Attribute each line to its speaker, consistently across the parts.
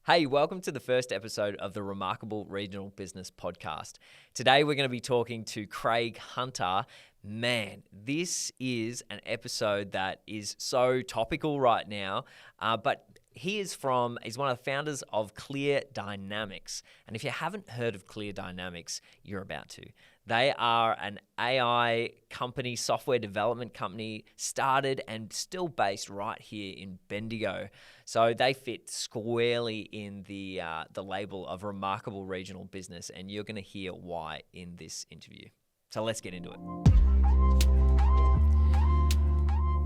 Speaker 1: Hey, welcome to the first episode of the Remarkable Regional Business Podcast. Today we're going to be talking to Craig Hunter. Man, this is an episode that is so topical right now, but he's one of the founders of Clear Dynamics. And if you haven't heard of Clear Dynamics, you're about to. They are an AI company, software development company, started and still based right here in Bendigo. So they fit squarely in the label of remarkable regional business, and you're going to hear why in this interview. So let's get into it.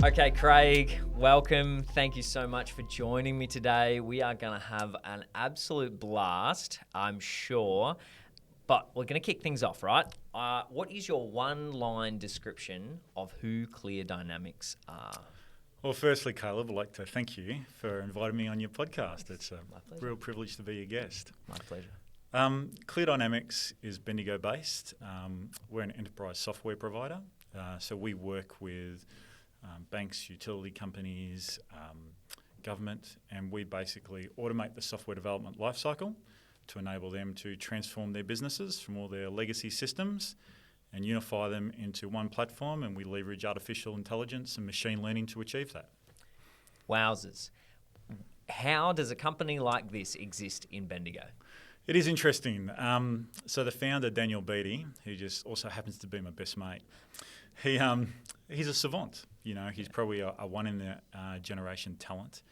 Speaker 1: Okay, Craig, welcome. Thank you so much for joining me today. We are going to have an absolute blast, I'm sure. But we're going to kick things off, right? What is your one-line description of who Clear Dynamics are?
Speaker 2: Well, firstly, Caleb, I'd like to thank you for inviting me on your podcast. It's a real privilege to be your guest.
Speaker 1: My pleasure.
Speaker 2: Clear Dynamics is Bendigo-based. We're an enterprise software provider. So we work with banks, utility companies, government, and we basically automate the software development lifecycle to enable them to transform their businesses from all their legacy systems and unify them into one platform, and we leverage artificial intelligence and machine learning to achieve that.
Speaker 1: Wowzers. How does a company like this exist in Bendigo?
Speaker 2: It is interesting. So the founder, Daniel Beatty, who just also happens to be my best mate, he's a savant. You know, he's probably a one-in-a-generation talent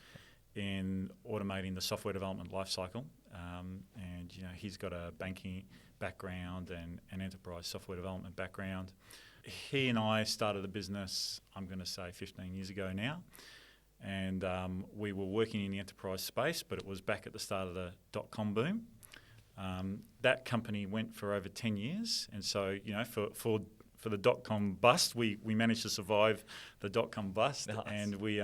Speaker 2: in automating the software development lifecycle. And, you know, he's got a banking background and an enterprise software development background. He and I started a business, I'm going to say 15 years ago now. And we were working in the enterprise space, but it was back at the start of the dot-com boom. That company went for over 10 years. And so, you know, for the dot-com bust, we managed to survive the dot-com bust. Nice. And we,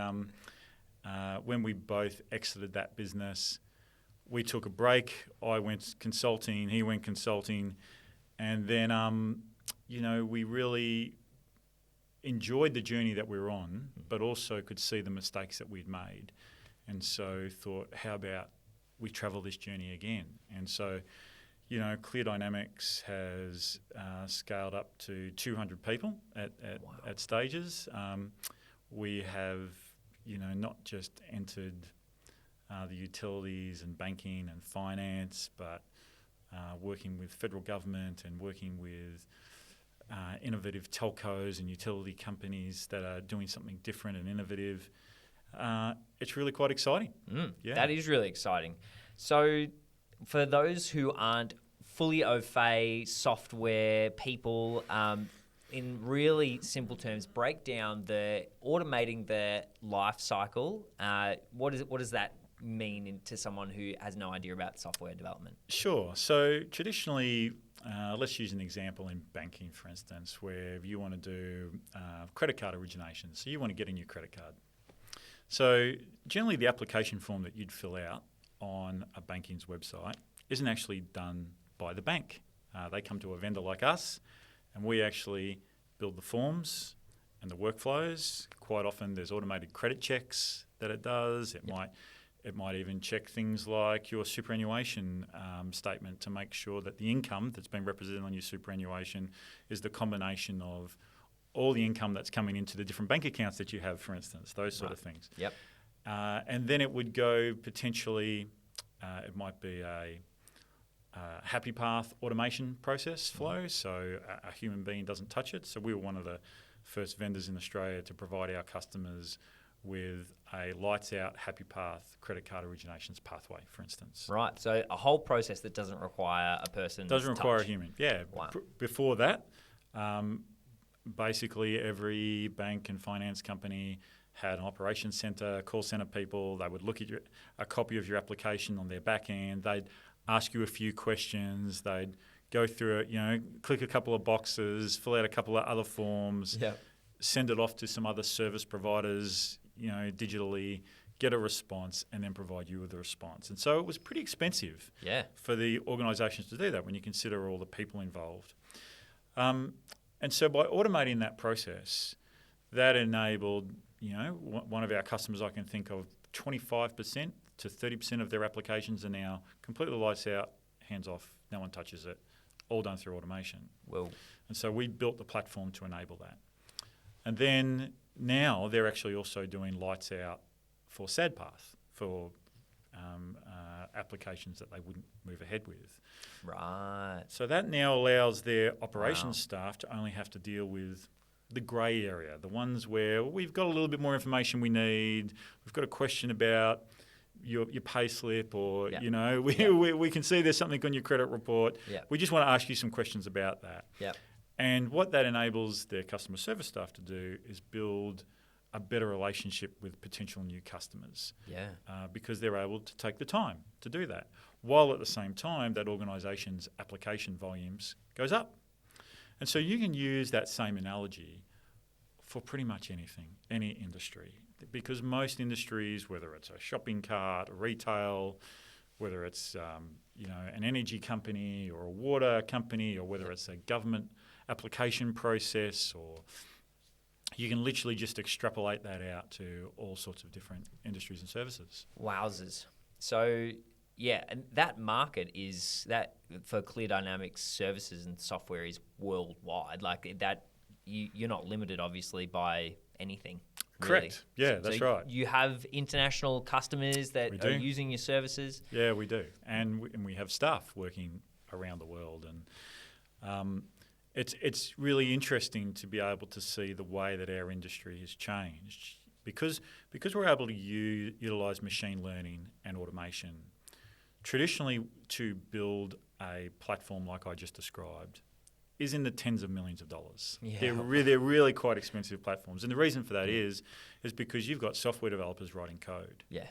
Speaker 2: when we both exited that business, we took a break. I went consulting, he went consulting. And then, you know, we really enjoyed the journey that we were on, but also could see the mistakes that we'd made. And so thought, how about we travel this journey again? And so, you know, Clear Dynamics has scaled up to 200 people at stages. We have, you know, not just entered the utilities and banking and finance, but working with federal government and working with innovative telcos and utility companies that are doing something different and innovative. It's really quite exciting.
Speaker 1: Yeah. That is really exciting. So for those who aren't fully au fait software people, in really simple terms, break down the automating the life cycle. What does that mean to someone who has no idea about software development?
Speaker 2: Sure. So traditionally, let's use an example in banking, for instance, where you want to do credit card origination. So you want to get a new credit card. So generally the application form that you'd fill out on a banking's website isn't actually done by the bank. They come to a vendor like us, and we actually build the forms and the workflows. Quite often there's automated credit checks that it does. It might even check things like your superannuation statement to make sure that the income that's been represented on your superannuation is the combination of all the income that's coming into the different bank accounts that you have, for instance, those sort of things.
Speaker 1: Yep.
Speaker 2: And then it would go potentially, it might be a happy path automation process flow, so a human being doesn't touch it. So we were one of the first vendors in Australia to provide our customers with a lights-out happy path credit card originations pathway, for instance.
Speaker 1: Right, so a whole process that doesn't require a person.
Speaker 2: Doesn't require
Speaker 1: touch.
Speaker 2: a human, yeah.
Speaker 1: Wow.
Speaker 2: Before that, basically every bank and finance company had an operations centre, call centre people. They would look at a copy of your application on their back end. They'd ask you a few questions. They'd go through it, you know, click a couple of boxes, fill out a couple of other forms, send it off to some other service providers, you know, digitally, get a response, and then provide you with a response. And so it was pretty expensive for the organisations to do that when you consider all the people involved. And so by automating that process, that enabled, you know, one of our customers I can think of, 25% to 30% of their applications are now completely lights out, hands off, no one touches it, all done through automation.
Speaker 1: Well,
Speaker 2: And so we built the platform to enable that. And then now they're actually also doing lights out for SADPath, for applications that they wouldn't move ahead with.
Speaker 1: right.
Speaker 2: So that now allows their operations staff to only have to deal with the grey area, the ones where we've got a little bit more information we need, we've got a question about your pay slip, or
Speaker 1: Yep.
Speaker 2: you know, we can see there's something on your credit report.
Speaker 1: Yep.
Speaker 2: We just want to ask you some questions about that.
Speaker 1: Yep.
Speaker 2: And what that enables their customer service staff to do is build a better relationship with potential new customers,
Speaker 1: Yeah.
Speaker 2: because they're able to take the time to do that, while at the same time that organisation's application volumes goes up. And so you can use that same analogy for pretty much anything, any industry, because most industries, whether it's a shopping cart, a retail, whether it's an energy company or a water company, or whether it's a government application process, or you can literally just extrapolate that out to all sorts of different industries and services.
Speaker 1: Wowzers. So, yeah, and that market is that for Clear Dynamics services and software is worldwide. Like that, you're not limited, obviously, by anything. Really.
Speaker 2: Correct. Yeah, that's
Speaker 1: so
Speaker 2: right.
Speaker 1: You have international customers that
Speaker 2: We
Speaker 1: are
Speaker 2: do.
Speaker 1: using your services.
Speaker 2: Yeah, we do. And we have staff working around the world. And it's really interesting to be able to see the way that our industry has changed, because we're able to utilise machine learning and automation. Traditionally, to build a platform like I just described is in the tens of millions of dollars.
Speaker 1: Yeah.
Speaker 2: They're really quite expensive platforms. And the reason for that is because you've got software developers writing code.
Speaker 1: Yeah.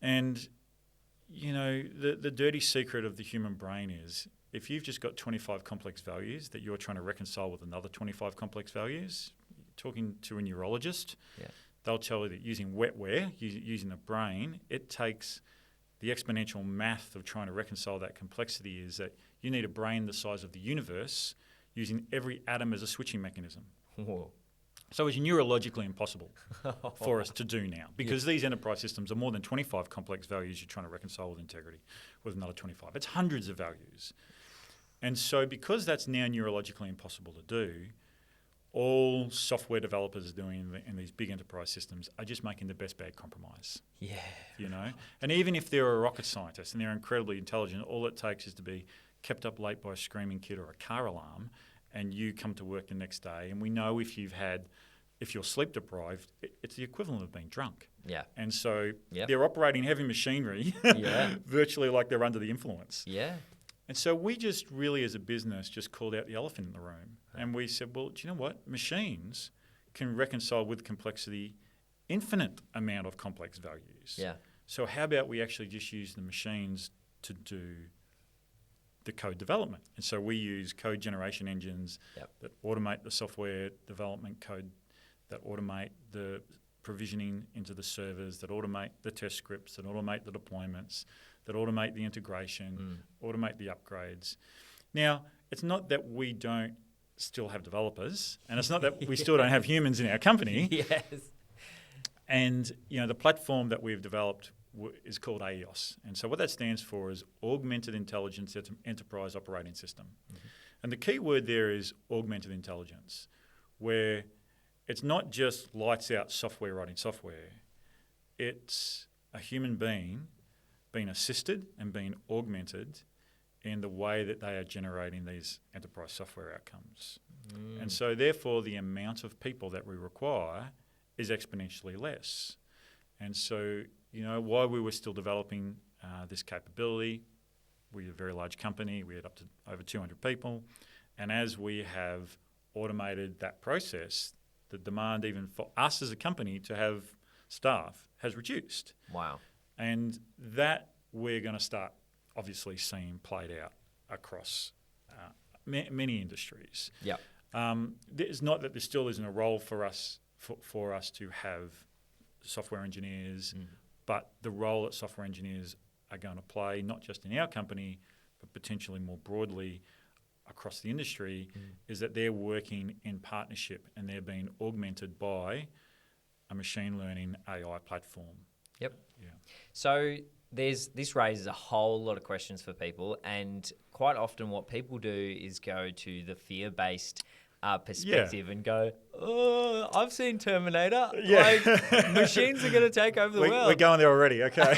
Speaker 2: And, you know, the dirty secret of the human brain is if you've just got 25 complex values that you're trying to reconcile with another 25 complex values, talking to a neurologist, they'll tell you that using wetware, using the brain, it takes the exponential math of trying to reconcile that complexity is that you need a brain the size of the universe using every atom as a switching mechanism.
Speaker 1: Whoa.
Speaker 2: So it's neurologically impossible for us to do now, because these enterprise systems are more than 25 complex values you're trying to reconcile with integrity with another 25. It's hundreds of values. And so because that's now neurologically impossible to do, all software developers doing in these big enterprise systems are just making the best bad compromise.
Speaker 1: Yeah.
Speaker 2: You know? And even if they're a rocket scientist and they're incredibly intelligent, all it takes is to be kept up late by a screaming kid or a car alarm, and you come to work the next day, and we know if you're sleep deprived, it's the equivalent of being drunk.
Speaker 1: Yeah.
Speaker 2: And so
Speaker 1: Yep.
Speaker 2: they're operating heavy machinery virtually like they're under the influence.
Speaker 1: Yeah.
Speaker 2: And so we just really, as a business, just called out the elephant in the room. And we said, well, do you know what? Machines can reconcile with complexity infinite amount of complex values.
Speaker 1: Yeah.
Speaker 2: So how about we actually just use the machines to do the code development? And so we use code generation engines that automate the software development code, that automate the provisioning into the servers, that automate the test scripts, that automate the deployments, that automate the integration, automate the upgrades. Now, it's not that we don't still have developers, and it's not that we still don't have humans in our company.
Speaker 1: Yes.
Speaker 2: And, you know, the platform that we've developed is called AEOS. And so what that stands for is Augmented Intelligence Enterprise Operating System. And the key word there is augmented intelligence, where it's not just lights out software writing software. It's a human being being assisted and being augmented in the way that they are generating these enterprise software outcomes. And so therefore the amount of people that we require is exponentially less. And so, you know, while we were still developing this capability, we're a very large company, we had up to over 200 people, and as we have automated that process, the demand even for us as a company to have staff has reduced.
Speaker 1: Wow.
Speaker 2: And that we're going to start obviously seeing played out across many industries.
Speaker 1: Yeah.
Speaker 2: It's not that there still isn't a role for us to have software engineers, but the role that software engineers are going to play, not just in our company, but potentially more broadly across the industry, is that they're working in partnership and they're being augmented by a machine learning AI platform.
Speaker 1: Yep.
Speaker 2: Yeah.
Speaker 1: So this raises a whole lot of questions for people, and quite often what people do is go to the fear-based perspective and go, "Oh, I've seen Terminator.
Speaker 2: Yeah.
Speaker 1: Like machines are going to take over the world."
Speaker 2: We're going there already. Okay.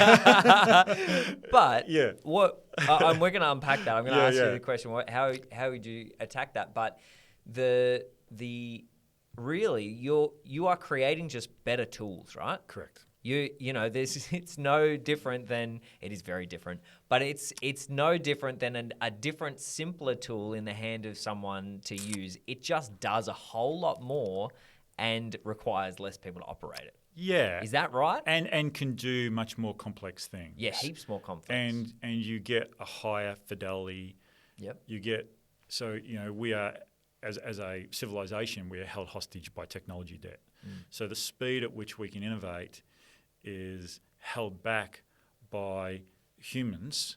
Speaker 1: But
Speaker 2: Yeah.
Speaker 1: we're going to unpack that. I'm going to ask you
Speaker 2: yeah.
Speaker 1: the question: how would you attack that? But the really you are creating just better tools, right?
Speaker 2: Correct.
Speaker 1: You know, it's no different than, it is very different, but it's no different than a different, simpler tool in the hand of someone to use. It just does a whole lot more and requires less people to operate it.
Speaker 2: Yeah.
Speaker 1: Is that right?
Speaker 2: And can do much more complex things.
Speaker 1: Yeah, heaps more complex.
Speaker 2: And you get a higher fidelity.
Speaker 1: Yep.
Speaker 2: You get, so, you know, we are, as a civilization, we are held hostage by technology debt. So the speed at which we can innovate is held back by humans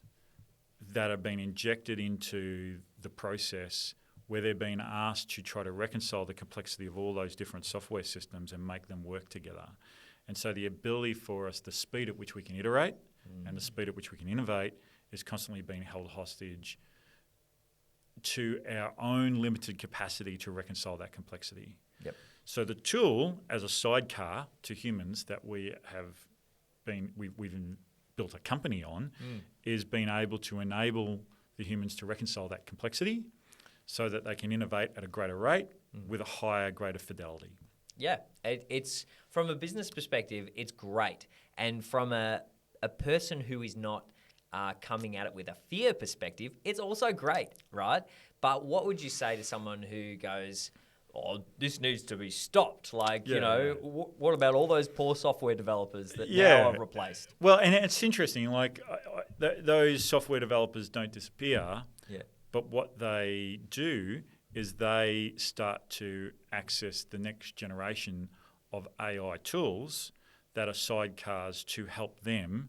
Speaker 2: that have been injected into the process where they're being asked to try to reconcile the complexity of all those different software systems and make them work together. And so the ability for us, the speed at which we can iterate and the speed at which we can innovate is constantly being held hostage to our own limited capacity to reconcile that complexity.
Speaker 1: Yep.
Speaker 2: So the tool as a sidecar to humans that we've built a company on is being able to enable the humans to reconcile that complexity so that they can innovate at a greater rate with a higher, greater fidelity.
Speaker 1: Yeah, it's from a business perspective, it's great. And from a person who is not coming at it with a fear perspective, it's also great, right? But what would you say to someone who goes, "Oh, this needs to be stopped"? Like, you know, what about all those poor software developers that now are replaced?
Speaker 2: Well, and it's interesting, like those software developers don't disappear, but what they do is they start to access the next generation of AI tools that are sidecars to help them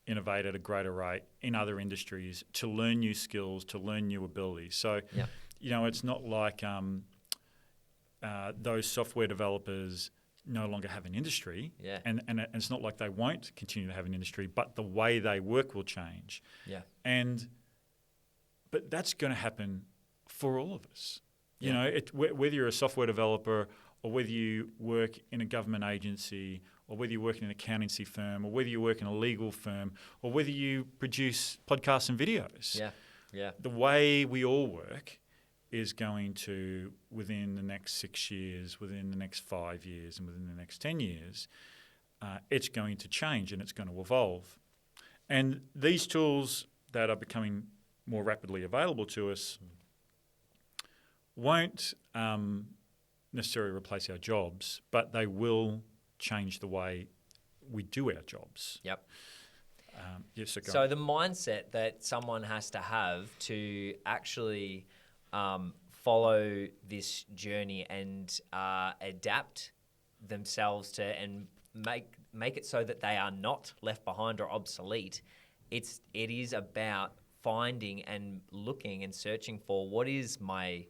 Speaker 2: innovate at a greater rate in other industries, to learn new skills, to learn new abilities. So, you know, it's not like those software developers no longer have an industry, and it's not like they won't continue to have an industry, but the way they work will change. But that's going to happen for all of us. You know, whether you're a software developer or whether you work in a government agency or whether you work in an accountancy firm or whether you work in a legal firm or whether you produce podcasts and videos. The way we all work is going to, within the next 6 years, within the next 5 years, and within the next 10 years, it's going to change and it's going to evolve. And these tools that are becoming more rapidly available to us won't necessarily replace our jobs, but they will change the way we do our jobs. So
Speaker 1: the mindset that someone has to have to actually follow this journey and adapt themselves to and make it so that they are not left behind or obsolete. It is about finding and looking and searching for what is my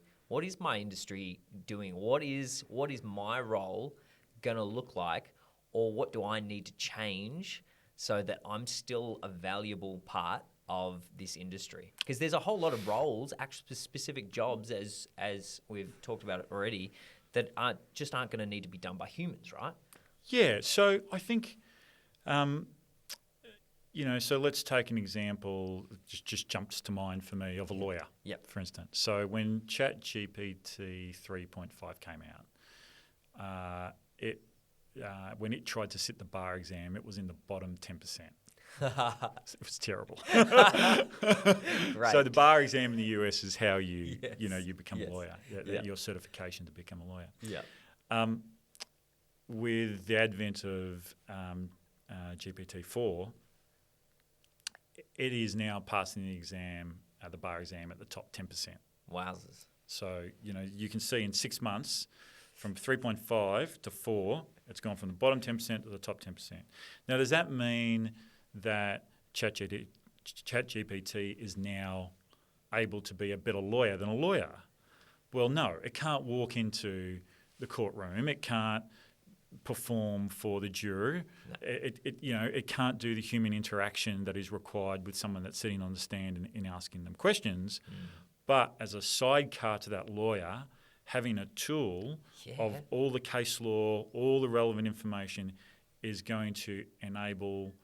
Speaker 1: industry doing? What is my role going to look like, or what do I need to change so that I'm still a valuable part of this industry? Because there's a whole lot of roles, actually specific jobs, as we've talked about it already, that aren't going to need to be done by humans, right?
Speaker 2: Yeah. So I think, you know, so let's take an example just jumps to mind for me of a lawyer, for instance. So when ChatGPT 3.5 came out, when it tried to sit the bar exam, it was in the bottom 10%. It was terrible. So the bar exam in the US is how you become a lawyer, your certification to become a lawyer. With the advent of GPT-4, it is now passing the exam, the bar exam, at the top 10%.
Speaker 1: Wowzers.
Speaker 2: So, you know, you can see in 6 months, from 3.5 to 4, it's gone from the bottom 10% to the top 10%. Now, does that mean that ChatGPT is now able to be a better lawyer than a lawyer? Well, no. It can't walk into the courtroom. It can't perform for the juror.
Speaker 1: No.
Speaker 2: It can't do the human interaction that is required with someone that's sitting on the stand and in asking them questions. But as a sidecar to that lawyer, having a tool of all the case law, all the relevant information is going to enable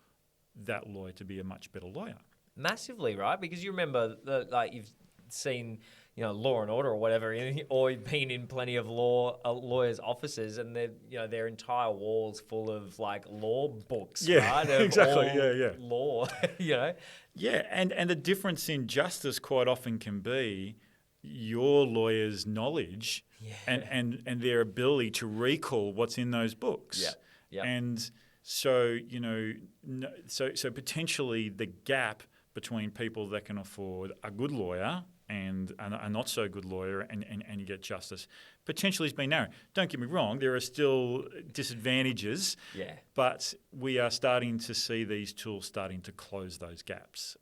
Speaker 2: that lawyer to be a much better lawyer.
Speaker 1: Massively, right? Because you remember, you've seen, Law and Order or whatever, or you've been in plenty of lawyers' offices, and their entire walls full of law books, right? Of
Speaker 2: exactly.
Speaker 1: Law,
Speaker 2: Yeah, and the difference in justice quite often can be your lawyer's knowledge and their ability to recall what's in those books.
Speaker 1: Yeah.
Speaker 2: And so so potentially the gap between people that can afford a good lawyer and a not so good lawyer and you get justice potentially has been narrow. Don't get me wrong, there are still disadvantages, but we are starting to see these tools starting to close those gaps.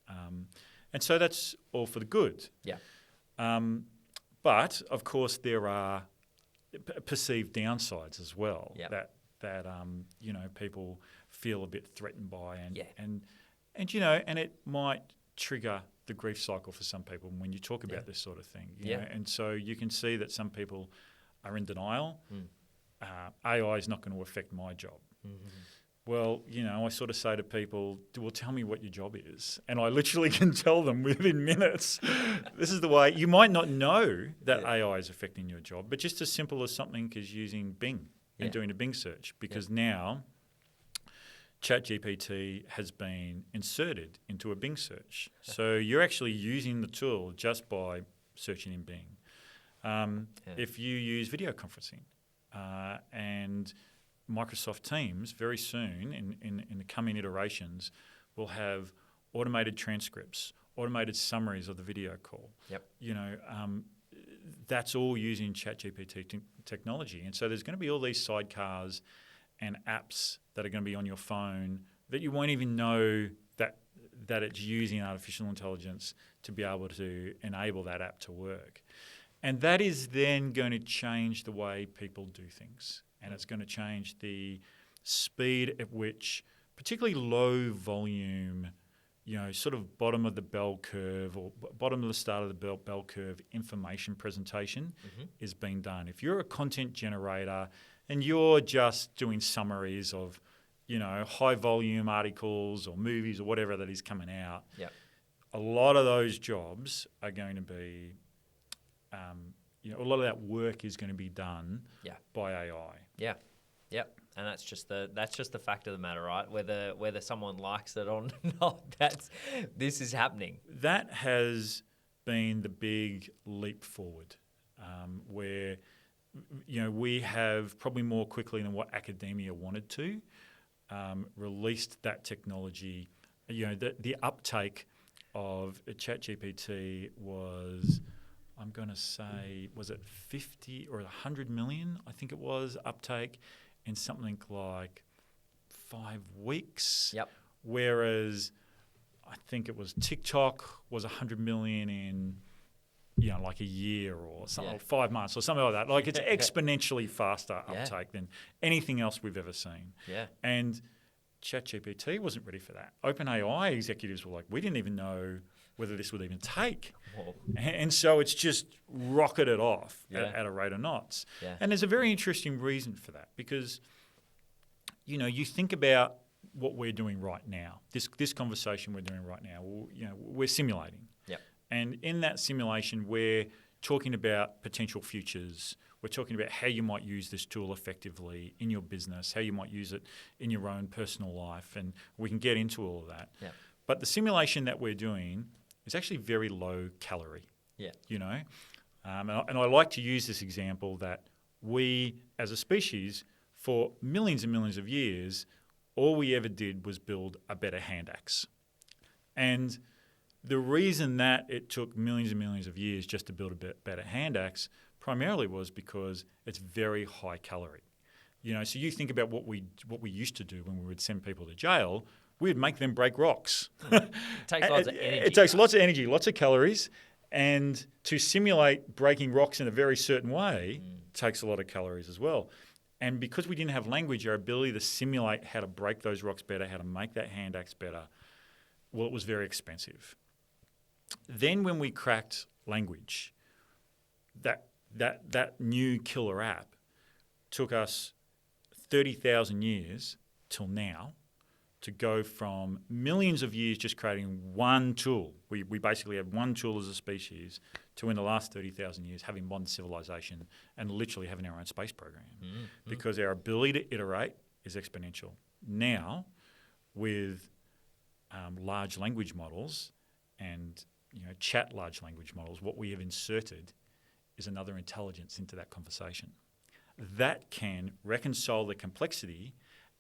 Speaker 2: And so that's all for the good.
Speaker 1: Yeah.
Speaker 2: But of course there are perceived downsides as well that people feel a bit threatened by and it might trigger the grief cycle for some people when you talk about this sort of thing. You know? And so you can see that some people are in denial. AI is not going to affect my job. Well, I sort of say to people, well, tell me what your job is. And I literally can tell them within minutes, this is the way. You might not know that AI is affecting your job, but just as simple as something as using Bing and doing a Bing search, because now ChatGPT has been inserted into a Bing search. So you're actually using the tool just by searching in Bing. If you use video conferencing and Microsoft Teams very soon in the coming iterations will have automated transcripts, automated summaries of the video call. That's all using ChatGPT technology. And so there's going to be all these sidecars and apps that are going to be on your phone that you won't even know that it's using artificial intelligence to be able to enable that app to work. And that is then going to change the way people do things. And it's going to change the speed at which, particularly low volume, sort of bottom of the bell curve or bottom of the start of the bell curve information presentation is being done. If you're a content generator and you're just doing summaries of, high volume articles or movies or whatever that is coming out, a lot of those jobs are going to be, a lot of that work is going to be done by AI.
Speaker 1: Yeah. And that's just the fact of the matter, right? Whether someone likes it or not, this is happening.
Speaker 2: That has been the big leap forward, where we have probably more quickly than what academia wanted to released that technology. The uptake of ChatGPT was, I'm going to say, was it 50 or 100 million? I think it was uptake in something like 5 weeks. Whereas I think it was TikTok was 100 million in, like a year or something, 5 months or something like that. Like it's exponentially faster uptake than anything else we've ever seen. And ChatGPT wasn't ready for that. OpenAI executives were like, we didn't even know whether this would even take. And so it's just rocketed off at a rate of knots. And there's a very interesting reason for that because, you think about what we're doing right now, this conversation we're doing right now, we're simulating. And in that simulation, we're talking about potential futures. We're talking about how you might use this tool effectively in your business, how you might use it in your own personal life. And we can get into all of that. But the simulation that we're doing is actually very low calorie. And I like to use this example that we, as a species, for millions and millions of years, all we ever did was build a better hand axe. And the reason that it took millions and millions of years just to build a better hand axe primarily was because it's very high calorie. So you think about what we used to do when we would send people to jail, we'd make them break rocks.
Speaker 1: It takes lots of energy.
Speaker 2: It takes lots of energy, lots of calories. And to simulate breaking rocks in a very certain way takes a lot of calories as well. And because we didn't have language, our ability to simulate how to break those rocks better, how to make that hand axe better, well, it was very expensive. Then when we cracked language, that new killer app took us 30,000 years till now to go from millions of years just creating one tool. We basically have one tool as a species to, in the last 30,000 years, having modern civilization and literally having our own space program. Because our ability to iterate is exponential. Now, with large language models and chat large language models, what we have inserted is another intelligence into that conversation that can reconcile the complexity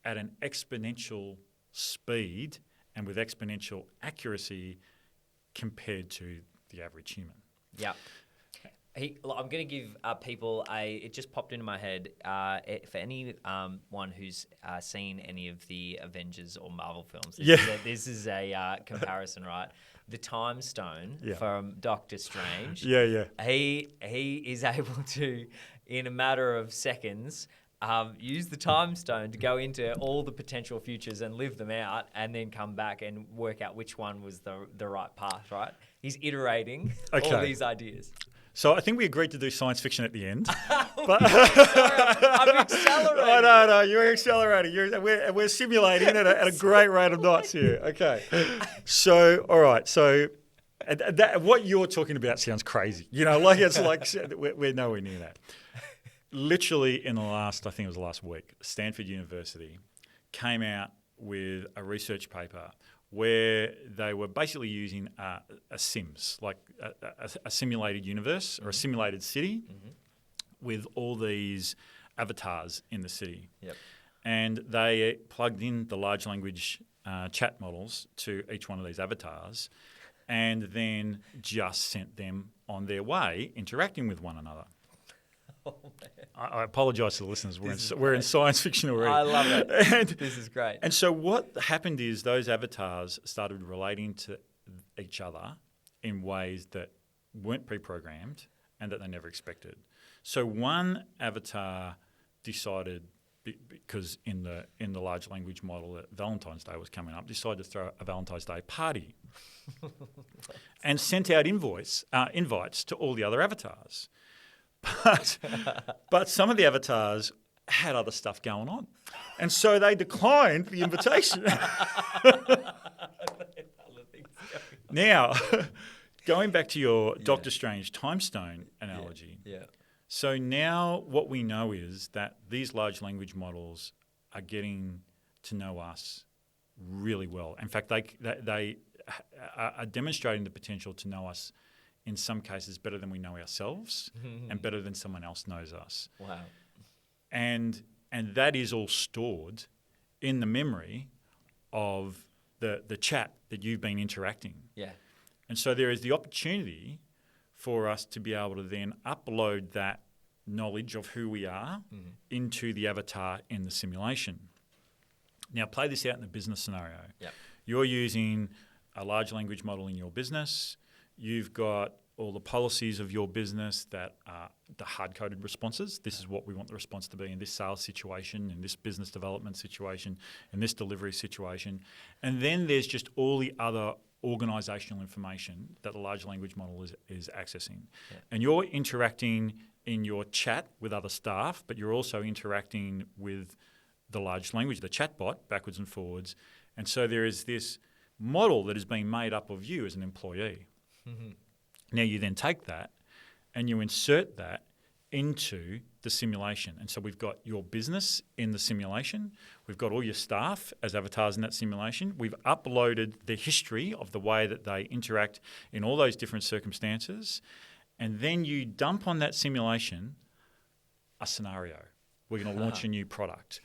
Speaker 2: at an exponential speed and with exponential accuracy compared to the average human.
Speaker 1: Yeah. I'm going to give people it just popped into my head, for anyone who's seen any of the Avengers or Marvel films, this is a comparison, right? The Time Stone from Doctor Strange. He is able to, in a matter of seconds, use the Time Stone to go into all the potential futures and live them out, and then come back and work out which one was the right path, right? He's iterating all these ideas.
Speaker 2: So I think we agreed to do science fiction at the end.
Speaker 1: But I'm accelerating.
Speaker 2: No, you're accelerating. We're simulating at a great rate of knots here. Okay. So, all right. So what you're talking about sounds crazy. We're nowhere near that. Literally in I think it was last week, Stanford University came out with a research paper where they were basically using a Sims, like a simulated universe or a simulated city with all these avatars in the city.
Speaker 1: Yep.
Speaker 2: And they plugged in the large language chat models to each one of these avatars and then just sent them on their way interacting with one another.
Speaker 1: Oh, man.
Speaker 2: I apologise to the listeners. We're in science fiction already.
Speaker 1: I love it. This is great.
Speaker 2: And so what happened is those avatars started relating to each other in ways that weren't pre-programmed and that they never expected. So one avatar decided, because in the large language model that Valentine's Day was coming up, decided to throw a Valentine's Day party and sent out invites to all the other avatars. But some of the avatars had other stuff going on. And so they declined the invitation. Now, going back to your Doctor Strange Time Stone analogy.
Speaker 1: Yeah.
Speaker 2: So now what we know is that these large language models are getting to know us really well. In fact, they are demonstrating the potential to know us in some cases better than we know ourselves and better than someone else knows us.
Speaker 1: Wow.
Speaker 2: And that is all stored in the memory of the chat that you've been interacting.
Speaker 1: Yeah.
Speaker 2: And so there is the opportunity for us to be able to then upload that knowledge of who we are into the avatar in the simulation. Now play this out in a business scenario.
Speaker 1: Yep.
Speaker 2: You're using a large language model in your business. You've got all the policies of your business that are the hard-coded responses. This is what we want the response to be in this sales situation, in this business development situation, in this delivery situation. And then there's just all the other organisational information that the large language model is accessing. Yeah. And you're interacting in your chat with other staff, but you're also interacting with the large language, the chatbot, backwards and forwards. And so there is this model that is being made up of you as an employee. Now you then take that and you insert that into the simulation. And so we've got your business in the simulation. We've got all your staff as avatars in that simulation. We've uploaded the history of the way that they interact in all those different circumstances. And then you dump on that simulation a scenario. We're going to launch a new product.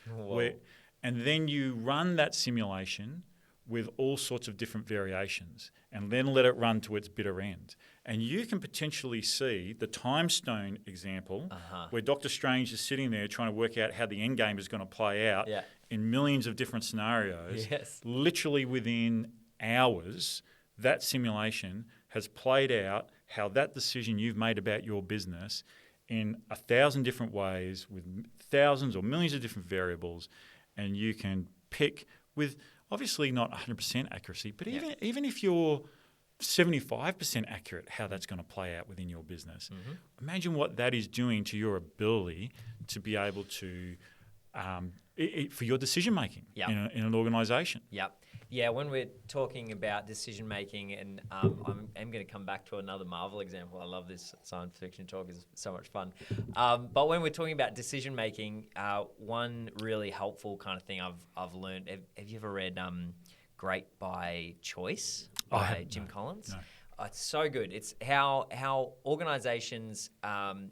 Speaker 2: And then you run that simulation with all sorts of different variations and then let it run to its bitter end. And you can potentially see the Time Stone example where Doctor Strange is sitting there trying to work out how the end game is going to play out in millions of different scenarios.
Speaker 1: Yes.
Speaker 2: Literally within hours, that simulation has played out how that decision you've made about your business in 1,000 different ways with thousands or millions of different variables, and you can pick with obviously not 100% accuracy, but even if you're 75% accurate, how that's going to play out within your business. Imagine what that is doing to your ability to be able to, for your decision making in an organisation.
Speaker 1: Yep. Yeah, when we're talking about decision making, and I'm going to come back to another Marvel example. I love this science fiction talk; it's so much fun. But when we're talking about decision making, one really helpful kind of thing I've learned. Have you ever read "Great by Choice" by Jim Collins?
Speaker 2: No.
Speaker 1: It's so good. It's how organizations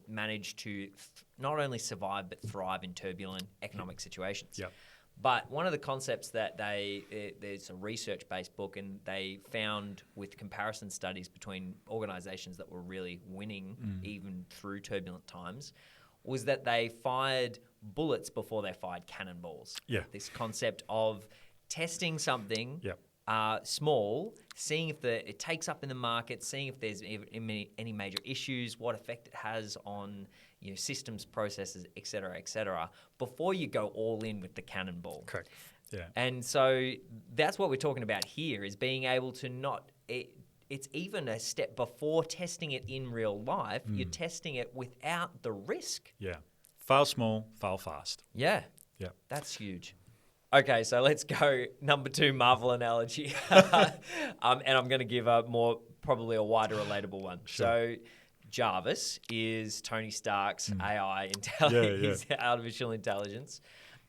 Speaker 1: manage to not only survive but thrive in turbulent economic situations.
Speaker 2: Yep.
Speaker 1: But one of the concepts that there's a research-based book, and they found with comparison studies between organizations that were really winning even through turbulent times, was that they fired bullets before they fired cannonballs.
Speaker 2: Yeah.
Speaker 1: This concept of testing something
Speaker 2: Yep.
Speaker 1: small, seeing if it takes up in the market, seeing if there's any major issues, what effect it has on systems, processes, et cetera, before you go all in with the cannonball.
Speaker 2: Correct. Yeah.
Speaker 1: And so that's what we're talking about here, is being able to it's even a step before testing it in real life. You're testing it without the risk.
Speaker 2: Yeah. Fail small, fail fast.
Speaker 1: Yeah.
Speaker 2: Yeah.
Speaker 1: That's huge. Okay, so let's go number 2 Marvel analogy. And I'm going to give probably a wider relatable one.
Speaker 2: Sure.
Speaker 1: So Jarvis is Tony Stark's AI, his artificial intelligence,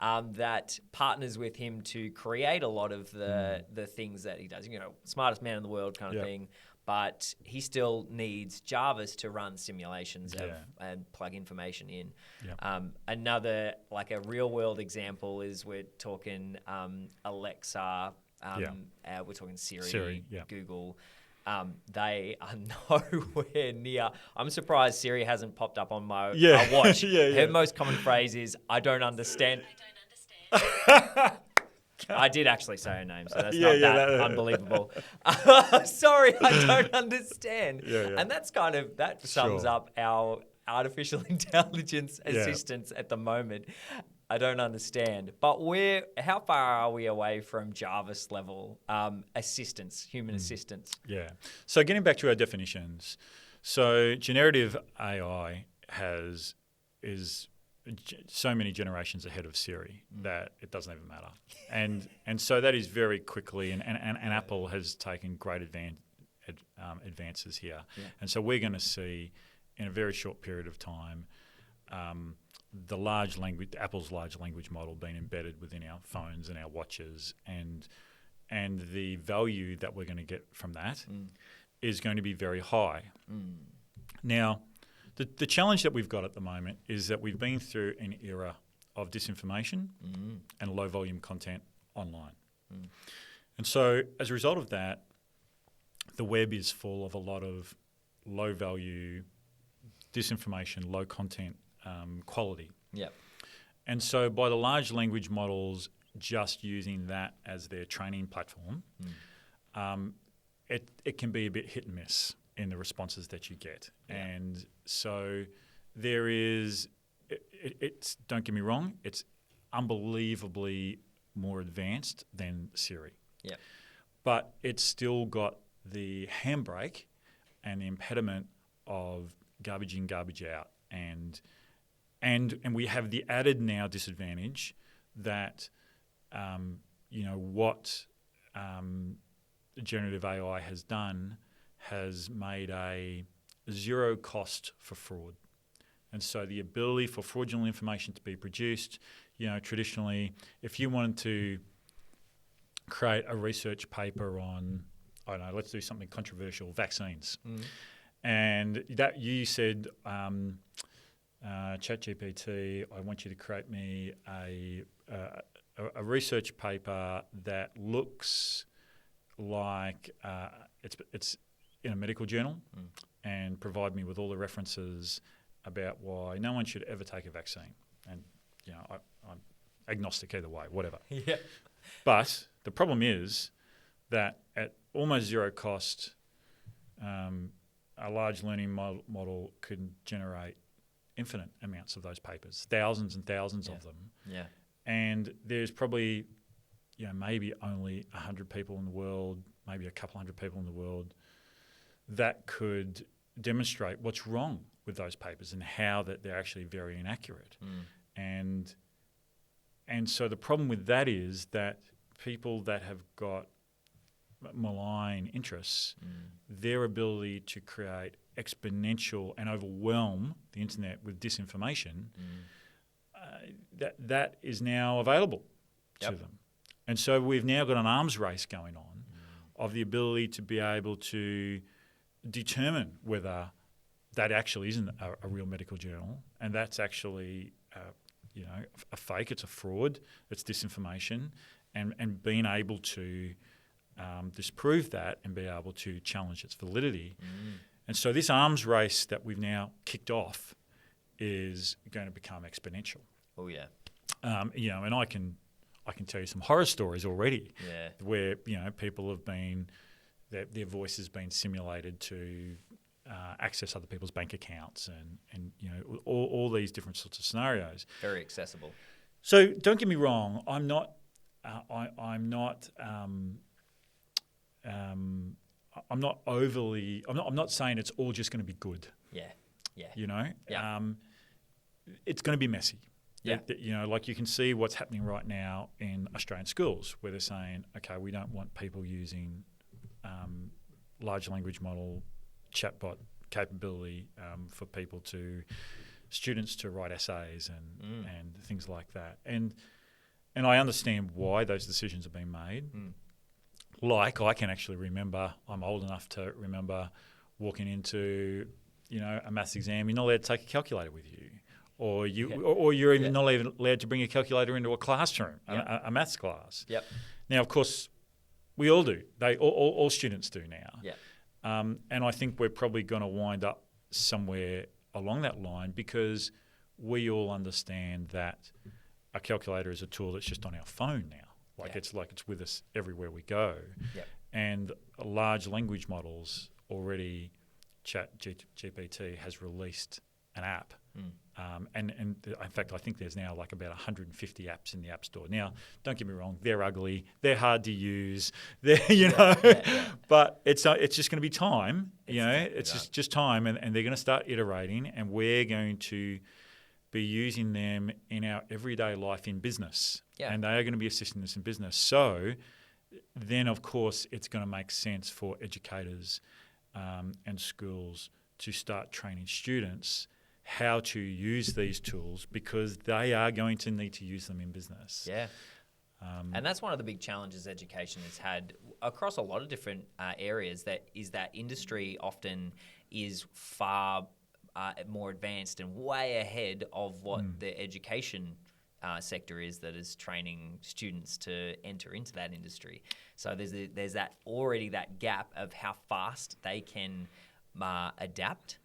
Speaker 1: that partners with him to create a lot of the things that he does. Smartest man in the world kind of thing. But he still needs Jarvis to run simulations and plug information in.
Speaker 2: Yeah.
Speaker 1: Another, like a real world example, is we're talking Alexa, we're talking Siri, Google. They are nowhere near. I'm surprised Siri hasn't popped up on my watch. Her most common phrase is, "I don't understand." I did actually say her name, so that's not that unbelievable. Sorry, I don't understand. And that sums up our artificial intelligence assistance at the moment. I don't understand. But how far are we away from Jarvis level assistance, human assistance?
Speaker 2: Yeah. So getting back to our definitions, so generative AI is so many generations ahead of Siri that it doesn't even matter. And so that is very quickly, and Apple has taken great advances here. Yeah. And so we're going to see in a very short period of time Apple's large language model being embedded within our phones and our watches, and the value that we're going to get from that is going to be very high. Now, the challenge that we've got at the moment is that we've been through an era of disinformation and low volume content online. And so as a result of that, the web is full of a lot of low value disinformation, low content quality.
Speaker 1: Yep.
Speaker 2: And so by the large language models just using that as their training platform, it can be a bit hit and miss in the responses that you get. Yeah. And so there is, it's don't get me wrong, it's unbelievably more advanced than Siri.
Speaker 1: Yeah.
Speaker 2: But it's still got the handbrake and the impediment of garbage in, garbage out. And we have the added now disadvantage that, what generative AI has done has made a zero cost for fraud. And so the ability for fraudulent information to be produced, traditionally, if you wanted to create a research paper on, I don't know, let's do something controversial, vaccines. And that you said, ChatGPT, I want you to create me a research paper that looks like it's in a medical journal and provide me with all the references about why no one should ever take a vaccine. And, I'm agnostic either way, whatever.
Speaker 1: Yeah.
Speaker 2: But the problem is that at almost zero cost, a large learning model could generate infinite amounts of those papers, thousands and thousands of them.
Speaker 1: Yeah.
Speaker 2: And there's probably, maybe only 100 people in the world, maybe a couple hundred people in the world that could demonstrate what's wrong with those papers and how that they're actually very inaccurate. And so the problem with that is that people that have got malign interests, their ability to create exponential and overwhelm the internet with disinformation, that is now available to them. And so we've now got an arms race going on of the ability to be able to determine whether that actually isn't a real medical journal and that's actually a fake, it's a fraud, it's disinformation, and being able to disprove that and be able to challenge its validity. And so this arms race that we've now kicked off is going to become exponential.
Speaker 1: Oh yeah.
Speaker 2: And I can tell you some horror stories already.
Speaker 1: Yeah.
Speaker 2: Where people have been, their voice has been simulated to access other people's bank accounts and all these different sorts of scenarios.
Speaker 1: Very accessible.
Speaker 2: So don't get me wrong. I'm not overly. I'm not saying it's all just going to be good.
Speaker 1: Yeah.
Speaker 2: It's going to be messy.
Speaker 1: Yeah.
Speaker 2: Like you can see what's happening right now in Australian schools where they're saying, okay, we don't want people using large language model chatbot capability for students to write essays and things like that. And I understand why those decisions are being made. Like I can actually remember, I'm old enough to remember walking into, a maths exam. You're not allowed to take a calculator with you. Or you're even not even allowed to bring a calculator into a classroom, a maths class.
Speaker 1: Yep.
Speaker 2: Now, of course, we all do. All students do now.
Speaker 1: Yeah.
Speaker 2: And I think we're probably going to wind up somewhere along that line because we all understand that a calculator is a tool that's just on our phone now. It's with us everywhere we go.
Speaker 1: Yep.
Speaker 2: And large language models already, ChatGPT has released an app. And in fact, I think there's now like about 150 apps in the App Store. Now, don't get me wrong, they're ugly, they're hard to use, but it's just going to be time. It's just time, and they're going to start iterating, and we're going to be using them in our everyday life in business, and they are going to be assisting us in business. So then, of course, it's going to make sense for educators and schools to start training students how to use these tools because they are going to need to use them in business.
Speaker 1: Yeah. And that's one of the big challenges education has had across a lot of different areas, that industry often is far more advanced and way ahead of what the education sector is that is training students to enter into that industry. So there's that gap of how fast they can adapt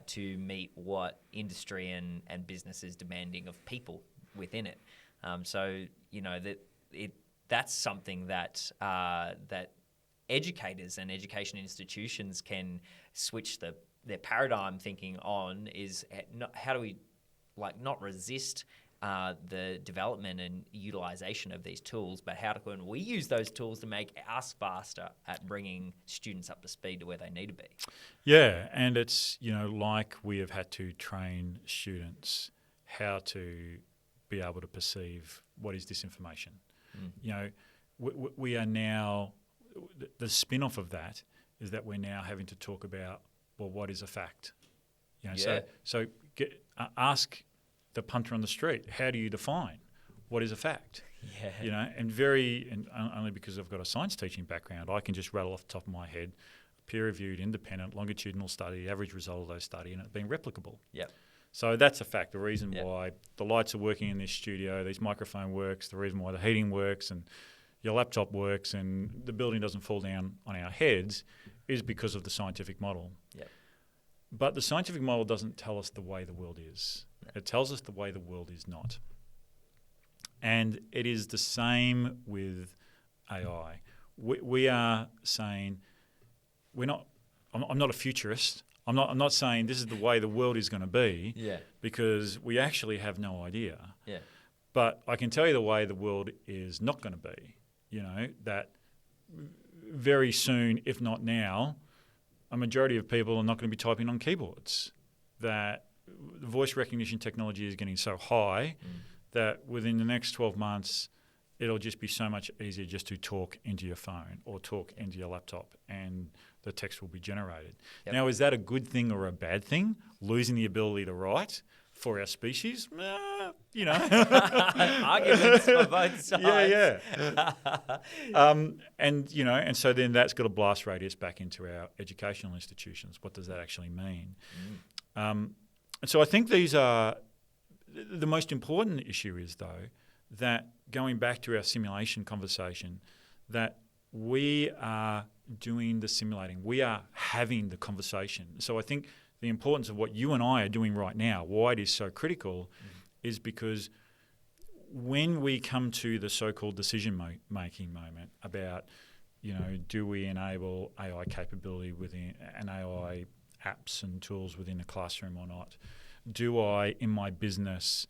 Speaker 1: to meet what industry and business is demanding of people within it. That's something that that educators and education institutions can switch their paradigm thinking on, is how do we not resist the development and utilization of these tools, but how can we use those tools to make us faster at bringing students up to speed to where they need to be?
Speaker 2: Yeah, and it's, like we have had to train students how to be able to perceive what is disinformation. We are now, the spin-off of that is that we're now having to talk about, well, what is a fact? So ask the punter on the street, how do you define what is a fact?
Speaker 1: Yeah.
Speaker 2: And only because I've got a science teaching background, I can just rattle off the top of my head, peer-reviewed, independent, longitudinal study, average result of those study, and it being replicable.
Speaker 1: Yep.
Speaker 2: So that's a fact. The reason why the lights are working in this studio, this microphone works, the reason why the heating works and your laptop works and the building doesn't fall down on our heads is because of the scientific model.
Speaker 1: Yep.
Speaker 2: But the scientific model doesn't tell us the way the world is. It tells us the way the world is not. And it is the same with AI. We are saying I'm not a futurist. I'm not saying this is the way the world is going to be,
Speaker 1: Yeah.
Speaker 2: because we actually have no idea.
Speaker 1: Yeah.
Speaker 2: But I can tell you the way the world is not going to be. That very soon, if not now, a majority of people are not going to be typing on keyboards. That the voice recognition technology is getting so high that within the next 12 months, it'll just be so much easier just to talk into your phone or talk into your laptop, and the text will be generated.
Speaker 1: Yep.
Speaker 2: Now, is that a good thing or a bad thing? Losing the ability to write for our species?
Speaker 1: Arguments for both sides.
Speaker 2: Yeah. And so then that's got a blast radius back into our educational institutions. What does that actually mean? And so I think these are the most important issue is, though, that going back to our simulation conversation, that we are doing the simulating. We are having the conversation. So I think the importance of what you and I are doing right now, why it is so critical, is because when we come to the so-called decision-making moment about, do we enable AI capability within an AI apps and tools within the classroom or not? Do I, in my business,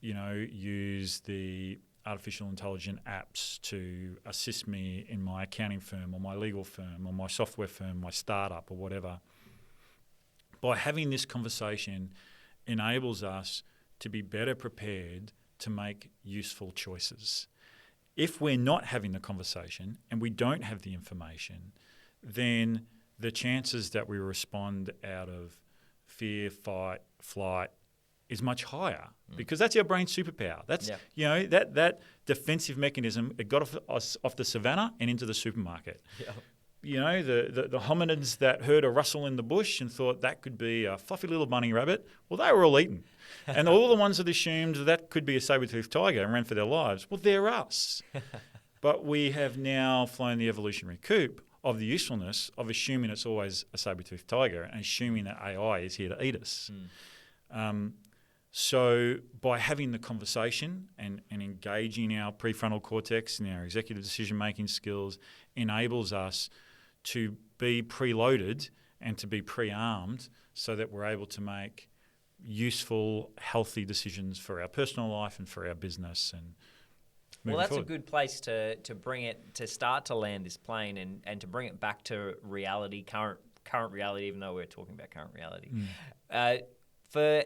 Speaker 2: use the artificial intelligence apps to assist me in my accounting firm or my legal firm or my software firm, my startup or whatever? By having this conversation enables us to be better prepared to make useful choices. If we're not having the conversation and we don't have the information, then the chances that we respond out of fear, fight, flight is much higher, because that's our brain's superpower. That's that defensive mechanism. It got us off the savannah and into the supermarket. Yeah. The hominids that heard a rustle in the bush and thought that could be a fluffy little bunny rabbit, well, they were all eaten. And all the ones that assumed that could be a saber-toothed tiger and ran for their lives, well, they're us. But we have now flown the evolutionary coop of the usefulness of assuming it's always a saber-toothed tiger and assuming that AI is here to eat us. So by having the conversation and engaging our prefrontal cortex and our executive decision-making skills enables us to be preloaded and to be pre-armed so that we're able to make useful, healthy decisions for our personal life and for our business. And
Speaker 1: well, that's
Speaker 2: forward.
Speaker 1: a good place to bring it, to start to land this plane and to bring it back to reality, current reality, even though we're talking about current reality. For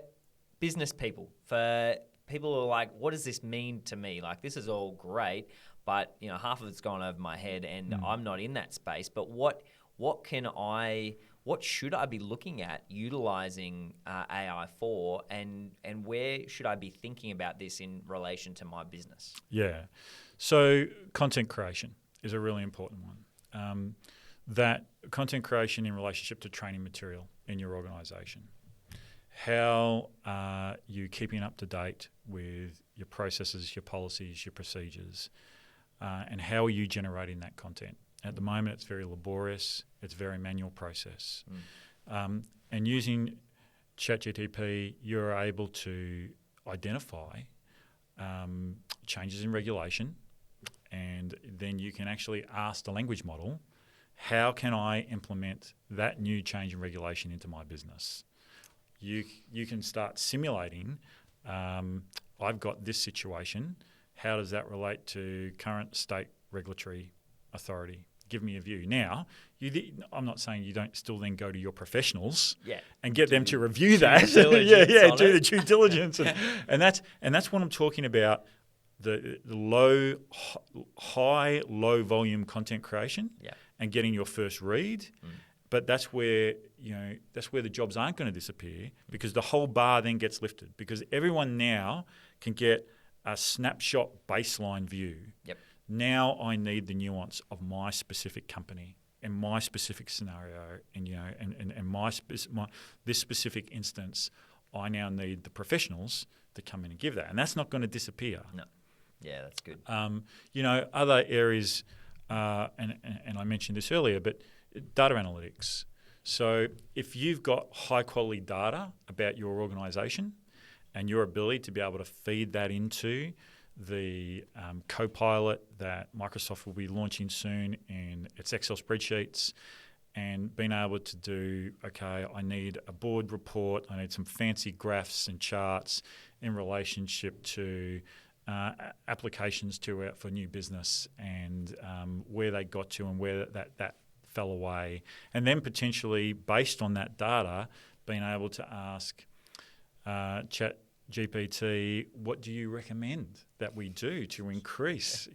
Speaker 1: business people, for people who are like, what does this mean to me? Like, this is all great, but half of it's gone over my head and I'm not in that space. But what should I be looking at utilizing AI for, and where should I be thinking about this in relation to my business?
Speaker 2: Yeah. So content creation is a really important one. That content creation in relationship to training material in your organisation. How are you keeping up to date with your processes, your policies, your procedures, and how are you generating that content? At the moment, it's very laborious. It's a very manual process. And using ChatGPT, you're able to identify changes in regulation, and then you can actually ask the language model, how can I implement that new change in regulation into my business? You can start simulating, I've got this situation, how does that relate to current state regulatory authority? Give me a view. Now, I'm not saying you don't still then go to your professionals and get them to review that. Do the due diligence. and that's what I'm talking about, the high, low volume content creation and getting your first read. But that's where the jobs aren't going to disappear, because the whole bar then gets lifted, because everyone now can get a snapshot baseline view. Now I need the nuance of my specific company and my specific scenario, and this specific instance. I now need the professionals to come in and give that, and that's not going to disappear.
Speaker 1: No, yeah, that's good.
Speaker 2: Other areas, and I mentioned this earlier, but data analytics. So if you've got high quality data about your organisation and your ability to be able to feed that into the Copilot that Microsoft will be launching soon in its Excel spreadsheets, and being able to do, okay, I need a board report, I need some fancy graphs and charts in relationship to applications for new business and where they got to and where that fell away. And then potentially, based on that data, being able to ask ChatGPT, what do you recommend that we do to increase,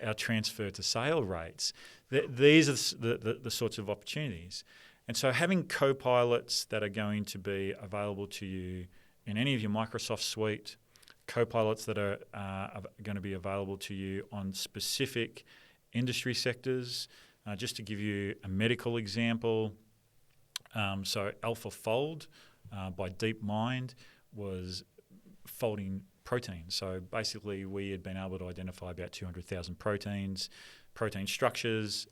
Speaker 2: our transfer to sale rates? These are the sorts of opportunities. And so having co-pilots that are going to be available to you in any of your Microsoft suite, co-pilots that are going to be available to you on specific industry sectors. Just to give you a medical example, so AlphaFold by DeepMind was folding proteins. So basically we had been able to identify about 200,000 protein structures,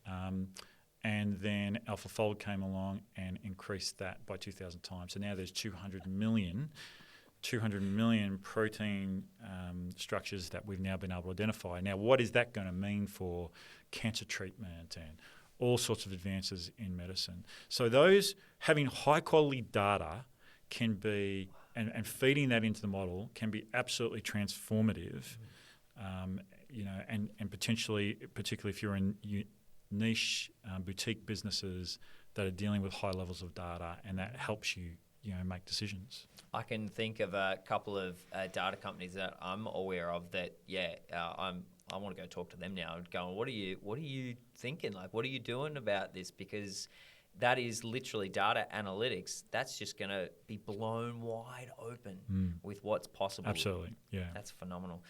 Speaker 2: and then AlphaFold came along and increased that by 2,000 times. So now there's 200 million protein structures that we've now been able to identify. Now, what is that going to mean for cancer treatment and all sorts of advances in medicine? So those having high quality data can be, and feeding that into the model can be absolutely transformative, and potentially, particularly if you're in niche boutique businesses that are dealing with high levels of data, and that helps you make decisions.
Speaker 1: I can think of a couple of data companies that I'm aware of that, I want to go talk to them now and go, what are you thinking? Like, what are you doing about this? Because that is literally data analytics. That's just going to be blown wide open with what's possible.
Speaker 2: Absolutely, yeah.
Speaker 1: That's phenomenal.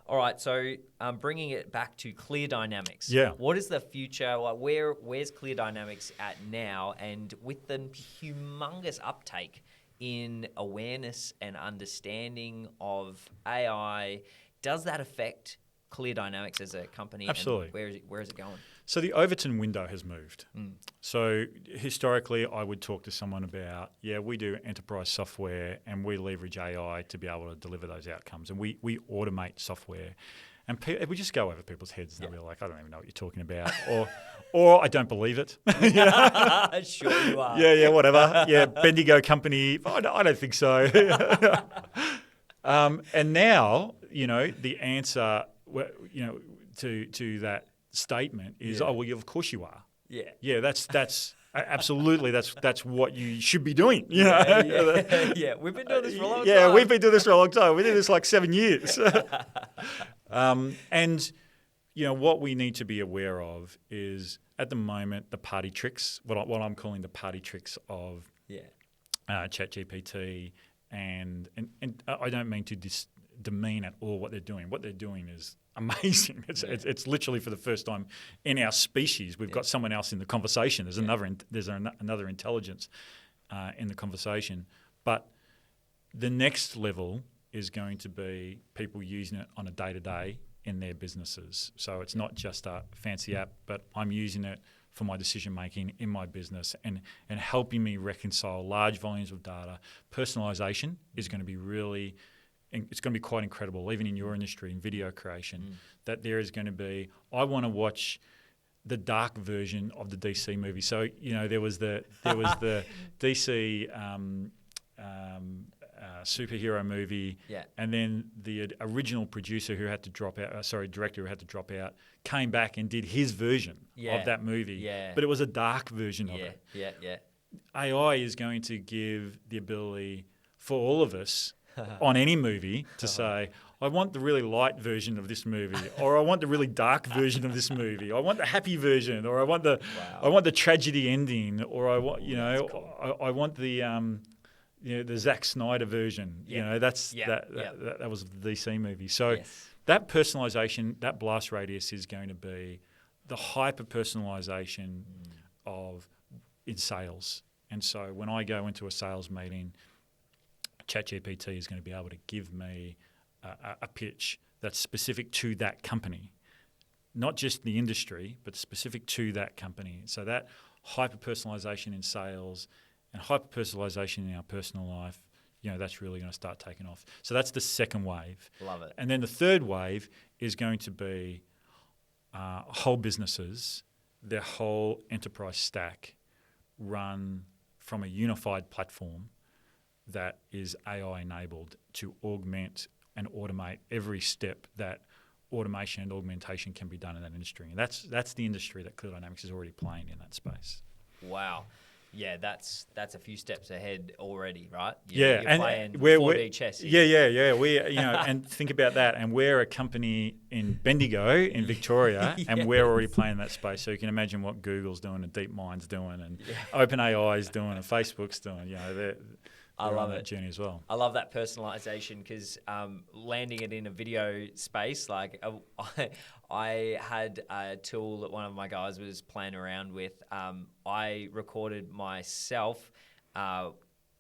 Speaker 1: All right, so bringing it back to Clear Dynamics.
Speaker 2: Yeah.
Speaker 1: What is the future? Like, where's Clear Dynamics at now? And with the humongous uptake in awareness and understanding of AI, does that affect Clear Dynamics as a company?
Speaker 2: Absolutely.
Speaker 1: And where is it going?
Speaker 2: So the Overton window has moved. So historically, I would talk to someone about, we do enterprise software and we leverage AI to be able to deliver those outcomes, and we automate software. And we just go over people's heads and they'll be like, I don't even know what you're talking about, or I don't believe it.
Speaker 1: Sure you are.
Speaker 2: Yeah, whatever. Yeah, Bendigo company. I don't think so. And now, the answer, to that statement is, of course you are. Yeah, that's absolutely that's what you should be doing.
Speaker 1: Yeah. We've been doing this for a long time.
Speaker 2: Yeah, we've been doing this for a long time. We did this like 7 years. And what we need to be aware of is at the moment the party tricks, what I'm calling the party tricks of ChatGPT, and I don't mean to demean at all what they're doing. What they're doing is amazing. It's literally for the first time in our species we've got someone else in the conversation. There's another intelligence in the conversation. But the next level is going to be people using it on a day-to-day in their businesses. So it's not just a fancy app, but I'm using it for my decision-making in my business and helping me reconcile large volumes of data. Personalisation is going to be it's going to be quite incredible, even in your industry, in video creation, that there is going to be, I want to watch the dark version of the DC movie. So, there was the DC superhero movie, and then the original producer who had to drop out, director who had to drop out, came back and did his version of that movie. But it was a dark version of it. AI is going to give the ability for all of us on any movie to say, I want the really light version of this movie, or I want the really dark version of this movie. I want the happy version, or I want the tragedy ending, or I want I want the the Zack Snyder version. That was the DC movie. So that personalisation, that blast radius is going to be the hyper personalisation in sales. And so when I go into a sales meeting, ChatGPT is going to be able to give me a pitch that's specific to that company, not just the industry, but specific to that company. So that hyper-personalisation in sales and hyper-personalisation in our personal life, that's really going to start taking off. So that's the second wave.
Speaker 1: Love it.
Speaker 2: And then the third wave is going to be whole businesses their whole enterprise stack run from a unified platform that is AI enabled to augment and automate every step that automation and augmentation can be done in that industry. And that's the industry that Clear Dynamics is already playing in that space.
Speaker 1: Wow. Yeah, that's a few steps ahead already, right?
Speaker 2: You're
Speaker 1: playing 4D chess here.
Speaker 2: Yeah. We, and think about that. And we're a company in Bendigo in Victoria,
Speaker 1: Yes.
Speaker 2: and we're already playing that space. So you can imagine what Google's doing and DeepMind's doing and OpenAI's doing and Facebook's doing. They're
Speaker 1: I love
Speaker 2: on that
Speaker 1: it.
Speaker 2: journey as well.
Speaker 1: I love that personalisation because landing it in a video space, like I had a tool that one of my guys was playing around with. I recorded myself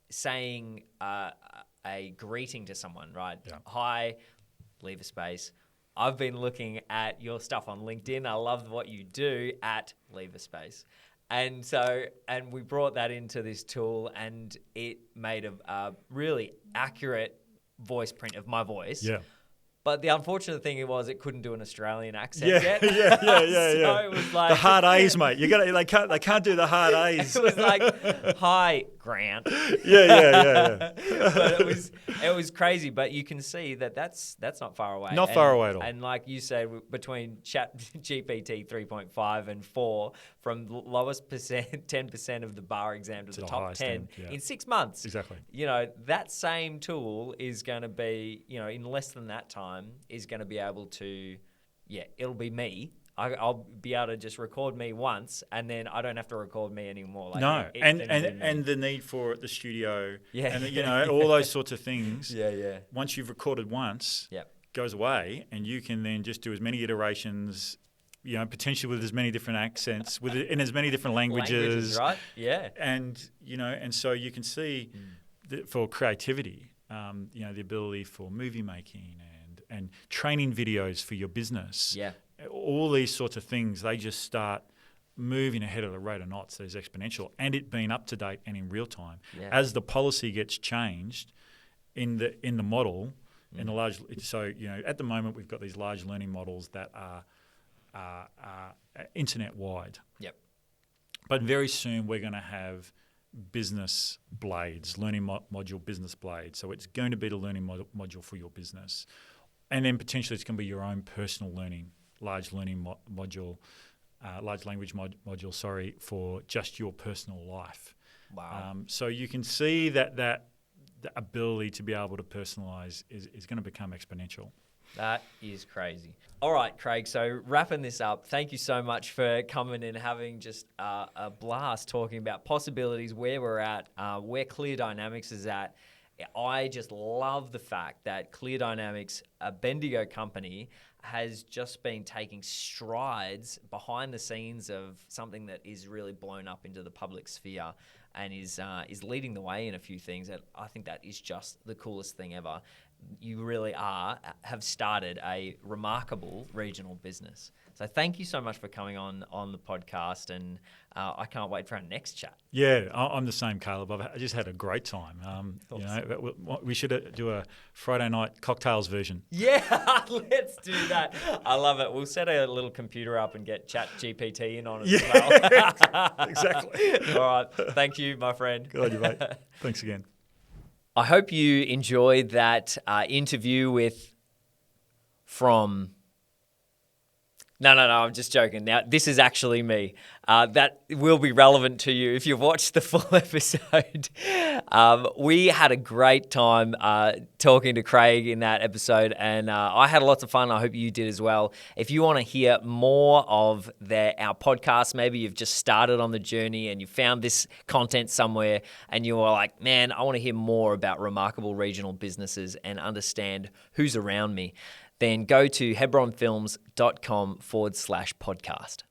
Speaker 1: saying a greeting to someone, right?
Speaker 2: Yeah.
Speaker 1: Hi, leave a space. I've been looking at your stuff on LinkedIn. I love what you do at leave a space. And we brought that into this tool, and it made a really accurate voice print of my voice.
Speaker 2: Yeah.
Speaker 1: But the unfortunate thing was it couldn't do an Australian accent yet.
Speaker 2: Yeah.
Speaker 1: So it was like
Speaker 2: the hard A's, mate. They can't do the hard A's.
Speaker 1: It was like, hi, Grant.
Speaker 2: Yeah.
Speaker 1: But it was crazy. But you can see that's not far away.
Speaker 2: Not far away at all.
Speaker 1: And like you said, between ChatGPT 3.5 and 4, from the lowest 10% of the bar exam to the top 10 in 6 months.
Speaker 2: Exactly.
Speaker 1: That same tool is going to be, in less than that time, is going to be able to, it'll be me. I'll be able to just record me once, and then I don't have to record me anymore.
Speaker 2: And the need for the studio, and all those sorts of things.
Speaker 1: Yeah.
Speaker 2: Once you've recorded once, goes away, and you can then just do as many iterations, potentially with as many different accents, in as many different languages,
Speaker 1: right? Yeah.
Speaker 2: And so you can see that for creativity, the ability for movie making and training videos for your business.
Speaker 1: Yeah.
Speaker 2: All these sorts of things, they just start moving ahead at a rate of knots that is exponential, and it being up to date and in real time. Yeah. As the policy gets changed in the model, in the large, so at the moment we've got these large learning models that are internet wide.
Speaker 1: Yep.
Speaker 2: But very soon we're going to have business blades, learning module business blades. So it's going to be the learning module for your business. And then potentially it's going to be your own personal learning, large learning module, large language module, for just your personal life.
Speaker 1: Wow.
Speaker 2: So you can see that the ability to be able to personalize is going to become exponential.
Speaker 1: That is crazy. All right, Craig, so wrapping this up, thank you so much for coming and having just a blast talking about possibilities, where we're at, where Clear Dynamics is at. I just love the fact that Clear Dynamics, a Bendigo company, has just been taking strides behind the scenes of something that is really blown up into the public sphere and is leading the way in a few things. And I think that is just the coolest thing ever. You really have started a remarkable regional business. So thank you so much for coming on the podcast, and I can't wait for our next chat.
Speaker 2: Yeah, I'm the same, Caleb. I just had a great time.
Speaker 1: Awesome.
Speaker 2: We should do a Friday night cocktails version.
Speaker 1: Yeah, let's do that. I love it. We'll set a little computer up and get ChatGPT in on it as well.
Speaker 2: Exactly.
Speaker 1: All right. Thank you, my friend.
Speaker 2: Good on you, mate. Thanks again.
Speaker 1: I hope you enjoyed that interview No, I'm just joking. Now, this is actually me. That will be relevant to you if you've watched the full episode. We had a great time talking to Craig in that episode, and I had lots of fun. I hope you did as well. If you want to hear more of our podcast, maybe you've just started on the journey and you found this content somewhere and you were like, man, I want to hear more about remarkable regional businesses and understand who's around me, then go to hebronfilms.com/podcast.